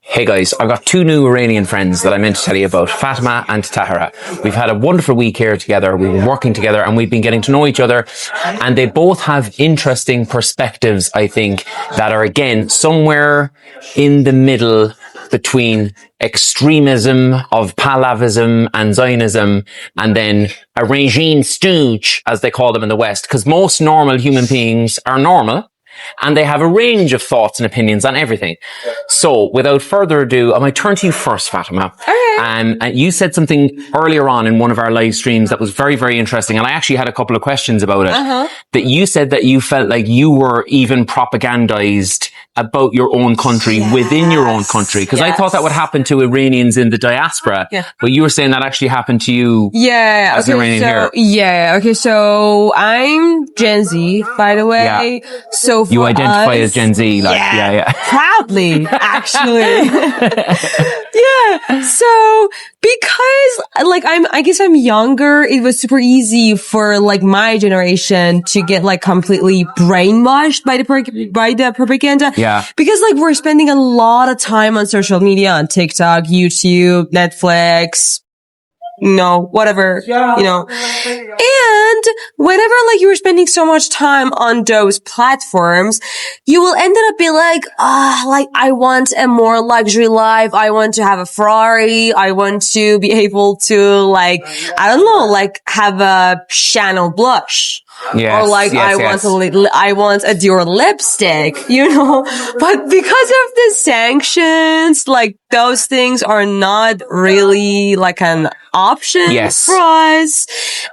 Hey guys, I've got two new Iranian friends that I meant to tell you about, Fatima and Tahira. We've had a wonderful week here together, we've been working together and we've been getting to know each other, and they both have interesting perspectives, I think, that are again somewhere in the middle between extremism of Pahlavism and Zionism and then a regime stooge, as they call them in the West, because most normal human beings are normal. And they have a range of thoughts and opinions on everything. So, without further ado, I might turn to you first, Fatima. Okay. And you said something earlier on in one of our live streams that was very, very interesting. And I actually had a couple of questions about it. That you said that you felt like you were even propagandized about your own country within your own country. Because I thought that would happen to Iranians in the diaspora. Yeah. But you were saying that actually happened to you as an Iranian here. Yeah, okay, so I'm Gen Z, by the way. Yeah. So for you identify as Gen Z, like, proudly, actually. Yeah. So, because, like, I guess I'm younger, it was super easy for, like, my generation to get, like, completely brainwashed by the propaganda. Yeah. Because, like, we're spending a lot of time on social media, on TikTok, YouTube, Netflix, whatever, And whenever, like, you were spending so much time on those platforms, you will end up being like, I want a more luxury life. I want to have a Ferrari. I want to be able to, like, I don't know, like, have a Chanel blush. Yes, or like, I want a Dior lipstick, but because of the sanctions, like, those things are not really like an option for us.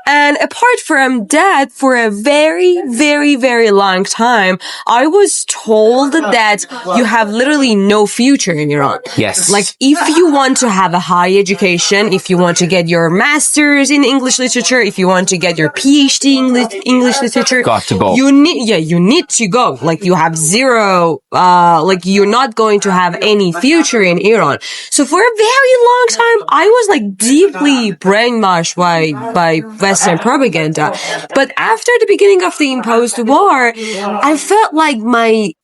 And apart from that, for a very, very, very long time, I was told that you have literally no future in Iran. Yes. Like, if you want to have a high education, if you want to get your master's in English literature, if you want to get your PhD in English literature, got to go. You need to go. Like, you have zero, you're not going to have any future in Iran. So for a very long time, I was like deeply brainwashed by Western propaganda. But after the beginning of the imposed war, I felt like my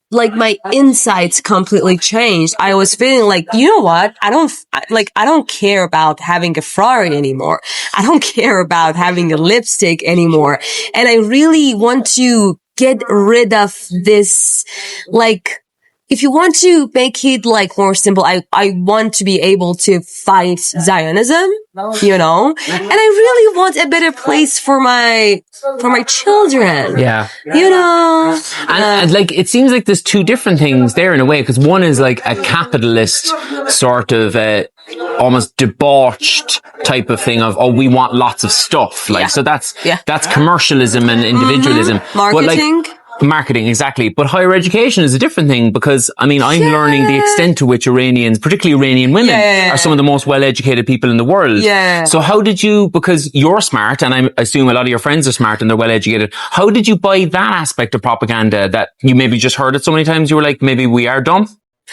insights completely changed. I was feeling like, you know what? I don't care about having a Ferrari anymore. I don't care about having a lipstick anymore. And I really want to get rid of this, like, if you want to make it like more simple, I want to be able to fight Zionism, and I really want a better place for my children. Yeah. And like, it seems like there's two different things there in a way, because one is like a capitalist sort of, almost debauched type of thing of, we want lots of stuff. Like, so that's commercialism and individualism. Marketing, exactly. But higher education is a different thing, because, I'm learning the extent to which Iranians, particularly Iranian women, are some of the most well-educated people in the world. Yeah. So how did you, because you're smart, and I assume a lot of your friends are smart and they're well-educated, how did you buy that aspect of propaganda that you maybe just heard it so many times, you were like, maybe we are dumb?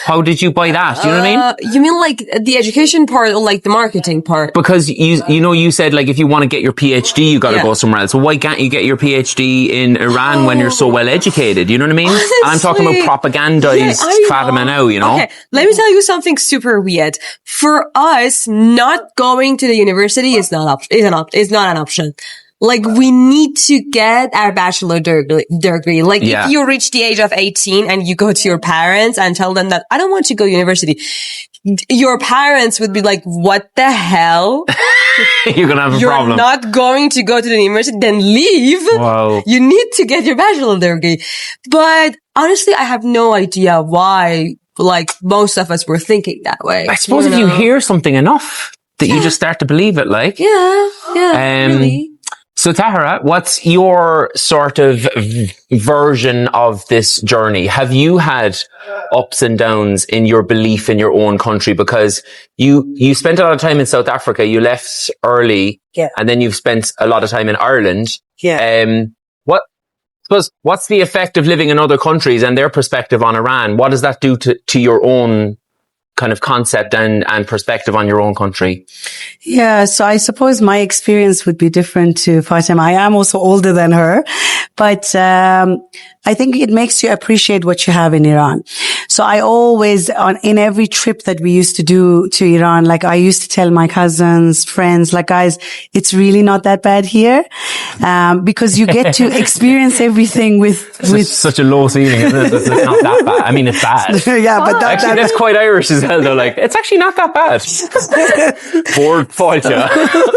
How did you buy that? Do you know what I mean? You mean like the education part or like the marketing part? Because you said, like, if you want to get your PhD, you got to go somewhere else. So why can't you get your PhD in Iran when you're so well educated? You know what I mean? Honestly, I'm talking about propagandized Fatima now, Okay, let me tell you something super weird. For us, not going to the university is not an option. Like, we need to get our bachelor degree. Like, if you reach the age of 18 and you go to your parents and tell them that I don't want to go to university, your parents would be like, what the hell? You're gonna have a problem. You're not going to go to the university, then leave. Wow. You need to get your bachelor degree. But honestly, I have no idea why, like, most of us were thinking that way. I suppose if you hear something enough that you just start to believe it, like. Really. So Tahira, what's your sort of version of this journey? Have you had ups and downs in your belief in your own country? Because you spent a lot of time in South Africa, you left early, and then you've spent a lot of time in Ireland. What's the effect of living in other countries and their perspective on Iran? What does that do to your own kind of concept and perspective on your own country? Yeah, so I suppose my experience would be different to Fatima. I am also older than her, but I think it makes you appreciate what you have in Iran. So I always, in every trip that we used to do to Iran, like I used to tell my cousins, friends, like, guys, it's really not that bad here, because you get to experience everything with such a low ceiling, isn't it? It's not that bad. I mean, it's bad. Yeah, but actually, that's quite Irish as well, though. Like, it's actually not that bad. Ford Fáilte,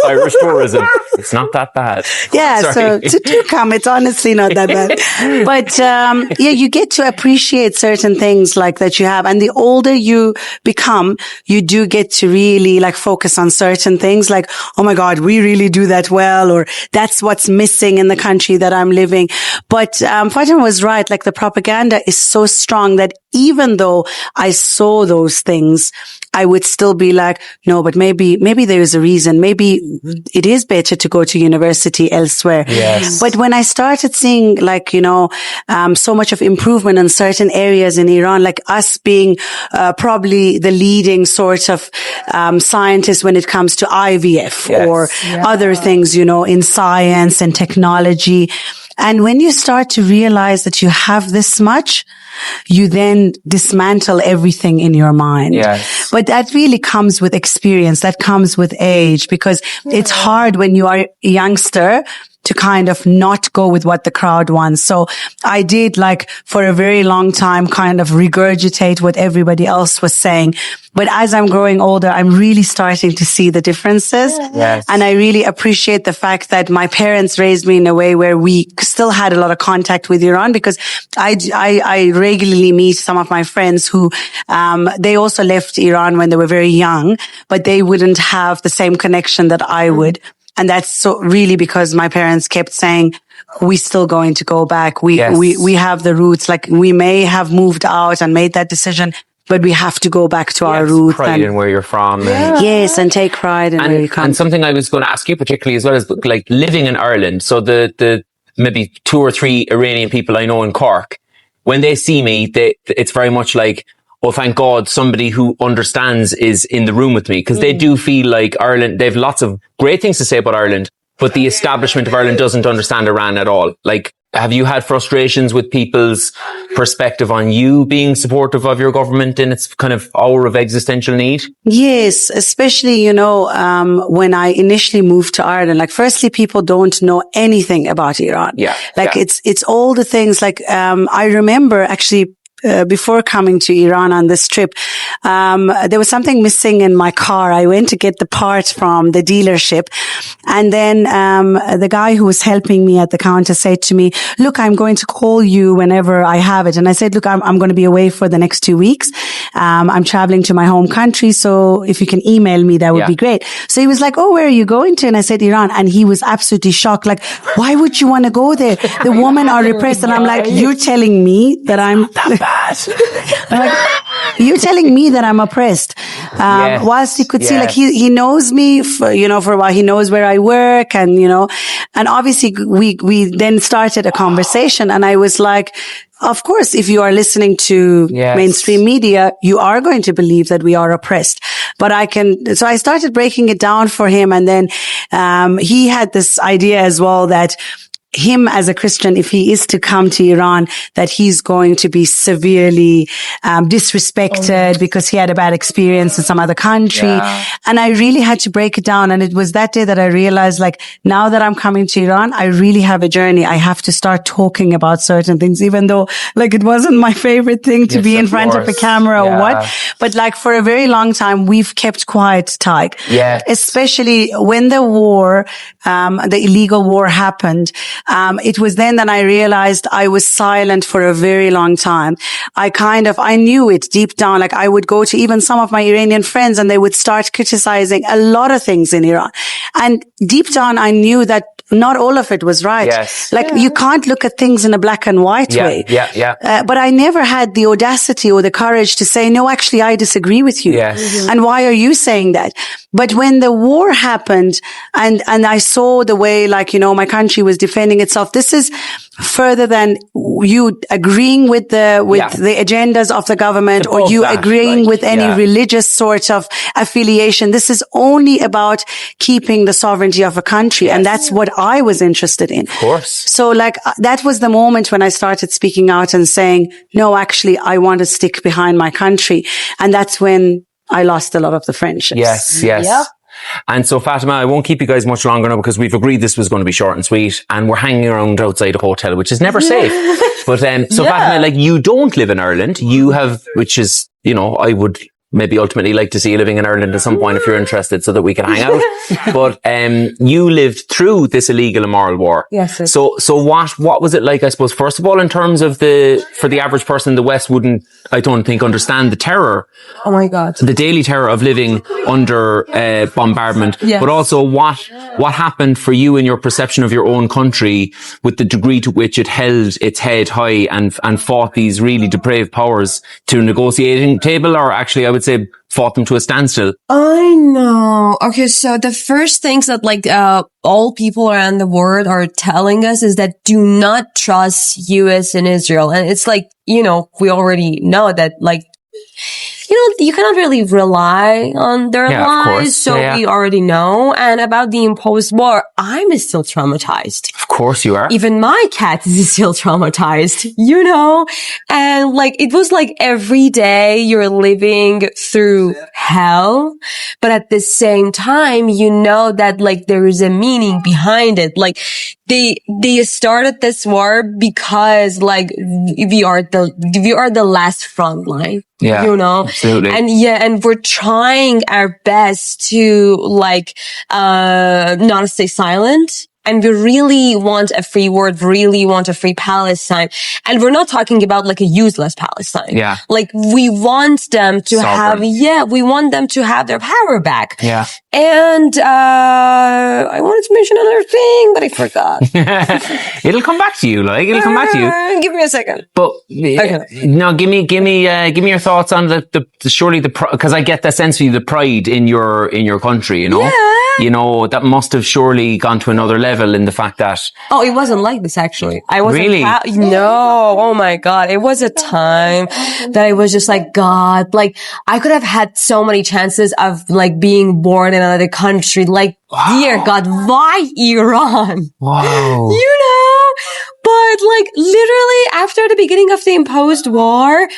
Irish tourism. It's not that bad. Yeah, Sorry. so to come, it's honestly not that bad. But, yeah, you get to appreciate certain things like that you have. And the older you become, you do get to really like focus on certain things like, oh my God, we really do that well, or that's what's missing in the country that I'm living. But, Fatima was right. Like the propaganda is so strong that even though I saw those things, I would still be like, no, but maybe there is a reason. Maybe it is better to go to university elsewhere. Yes. But when I started seeing like, so much of improvement in certain areas in Iran, like us being, probably the leading sort of, scientists when it comes to IVF or other things, in science and technology. And when you start to realize that you have this much, you then dismantle everything in your mind. Yes. But that really comes with experience. That comes with age, because it's hard when you are a youngster to kind of not go with what the crowd wants. So I did like for a very long time kind of regurgitate what everybody else was saying. But as I'm growing older, I'm really starting to see the differences. Yes. And I really appreciate the fact that my parents raised me in a way where we still had a lot of contact with Iran, because I regularly meet some of my friends who, they also left Iran when they were very young, but they wouldn't have the same connection that I would. And that's so really because my parents kept saying, we're still going to go back. We have the roots. Like we may have moved out and made that decision, but we have to go back to our roots. Pride in where you're from. Yes, and take pride in where you come. And something I was going to ask you particularly as well is like living in Ireland. So the maybe 2 or 3 Iranian people I know in Cork, when they see me, it's very much like, oh, thank God somebody who understands is in the room with me. Because they do feel like Ireland, they have lots of great things to say about Ireland, but the establishment of Ireland doesn't understand Iran at all. Like, have you had frustrations with people's perspective on you being supportive of your government in its kind of hour of existential need? Yes, especially, when I initially moved to Ireland, like firstly, people don't know anything about Iran. Yeah. Like it's all the things like, I remember actually, before coming to Iran on this trip, there was something missing in my car. I went to get the part from the dealership, and then the guy who was helping me at the counter said to me, look, I'm going to call you whenever I have it. And I said, look, I'm going to be away for the next 2 weeks. I'm traveling to my home country, so if you can email me, that would be great. So he was like, oh, where are you going to? And I said, Iran. And he was absolutely shocked. Like, why would you want to go there? The women are repressed. And I'm like, you're telling me that I'm like, you're telling me that I'm oppressed. Whilst he could see, like, he knows me for a while. He knows where I work and, and obviously we then started a conversation, and I was like, of course, if you are listening to mainstream media, you are going to believe that we are oppressed. But so I started breaking it down for him. And then, he had this idea as well that him as a Christian, if he is to come to Iran, that he's going to be severely disrespected because he had a bad experience in some other country. Yeah. And I really had to break it down. And it was that day that I realized, like, now that I'm coming to Iran, I really have a journey. I have to start talking about certain things, even though, like, it wasn't my favorite thing to be in front of a camera or what. But, like, for a very long time, we've kept quiet, Tyke. Yeah. Especially when the war, the illegal war happened. It was then that I realized I was silent for a very long time. I knew it deep down. Like, I would go to even some of my Iranian friends and they would start criticizing a lot of things in Iran. And deep down, I knew that not all of it was right. Yes. Like, you can't look at things in a black and white way. But I never had the audacity or the courage to say, no, actually, I disagree with you. Yes. And why are you saying that? But when the war happened and I saw the way, like, my country was defending itself, this is further than you agreeing with the agendas of the government, or you agreeing with any religious sort of affiliation. This is only about keeping the sovereignty of a country. And that's what I was interested in. Of course. So like that was the moment when I started speaking out and saying, no, actually, I want to stick behind my country. And that's when I lost a lot of the friendships. Yes. Yeah. And so, Fatima, I won't keep you guys much longer now because we've agreed this was going to be short and sweet, and we're hanging around outside a hotel, which is never safe. But Fatima, like, you don't live in Ireland. You have, which is, you know, I would maybe ultimately like to see you living in Ireland at some point if you're interested, so that we can hang out. But you lived through this illegal immoral war. Yes. So what was it like, I suppose, first of all, in terms of for the average person in the West wouldn't, I don't think, understand the terror. Oh my God. The daily terror of living under bombardment. Yes. But also what happened for you in your perception of your own country, with the degree to which it held its head high and fought these really depraved powers to a negotiating table, or actually I would say fought them to a standstill. I know. Okay, so the first things that like all people around the world are telling us is that do not trust US and Israel. And it's like, you know, we already know that, like, you know, you cannot really rely on their lies. So we already know. And about the imposed war, I'm still traumatized. Of course you are. Even my cat is still traumatized, you know? And like, it was like every day you're living through hell. But at the same time, you know that like there is a meaning behind it. Like they started this war because like we are the last front line. Yeah, you know, absolutely. And we're trying our best to like, not stay silent. And we really want a free world, really want a free Palestine. And we're not talking about like a useless Palestine. Yeah. Like we want them to we want them to have their power back. Yeah. And, I wanted to mention another thing, but I forgot. It'll come back to you, like, it'll come back to you. Give me a second. But, no, give me your thoughts on because I get that sense of you, the pride in your country, you know? Yeah. You know, that must have surely gone to another level in the fact that... Oh, it wasn't like this, actually. I wasn't... Really? No. Oh my God. It was a time that I was just like, God, like, I could have had so many chances of like being born in another country. Like, dear God, why Iran? Wow. You know? But like, literally after the beginning of the imposed war,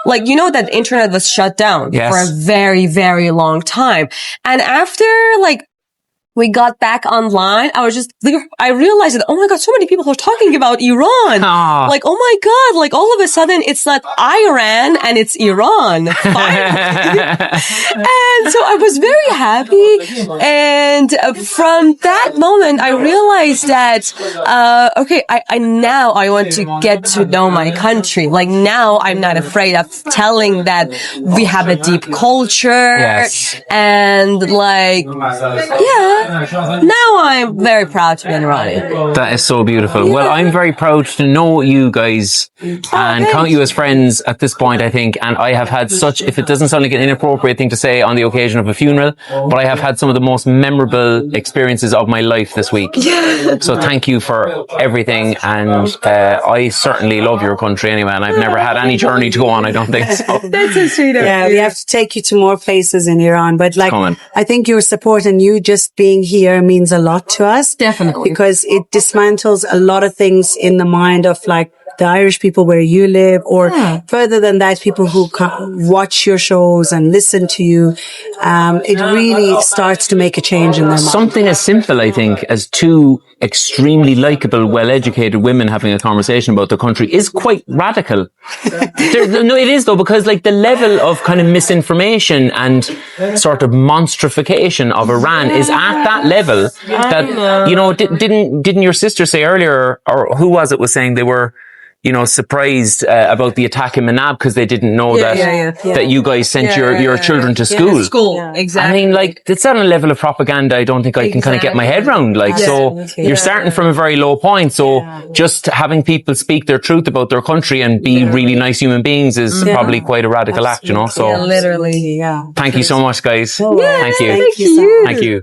like, you know that internet was shut down for a very, very long time. And after like, we got back online, I realized that, oh my God, so many people are talking about Iran. Aww. Like, oh my God, like all of a sudden it's not Iran and it's Iran. And so I was very happy. And from that moment, I realized that, now I want to get to know my country. Like now I'm not afraid of telling that we have a deep culture. Yes. And like, now I'm very proud to be an Iranian. That is so beautiful. Yeah. Well, I'm very proud to know you guys and count you as friends at this point, I think. And I have had if it doesn't sound like an inappropriate thing to say on the occasion of a funeral, but I have had some of the most memorable experiences of my life this week. Yeah. So thank you for everything. And I certainly love your country anyway. And I've never had any journey to go on, I don't think so. That's so sweet of you. We have to take you to more places in Iran. But like, I think your support and you just being here means a lot to us. Definitely. Because it dismantles a lot of things in the mind of like the Irish people where you live, or further than that, people who watch your shows and listen to you. It really starts to make a change in their mind. Something as simple, I think, as two extremely likable, well-educated women having a conversation about their country is quite radical. No, it is though, because like the level of kind of misinformation and sort of monstrification of Iran is at that level that, you know, didn't your sister say earlier, or who was it was saying they were, you know, surprised about the attack in Manab because they didn't know that you guys sent your children to school. Yeah, exactly. I mean, like, it's on a level of propaganda I don't think I can kind of get my head around. Like, so you're starting from a very low point. So just having people speak their truth about their country and be really nice human beings is probably quite a radical act, you know? So literally. thank you so much, guys. Thank you. Thank you.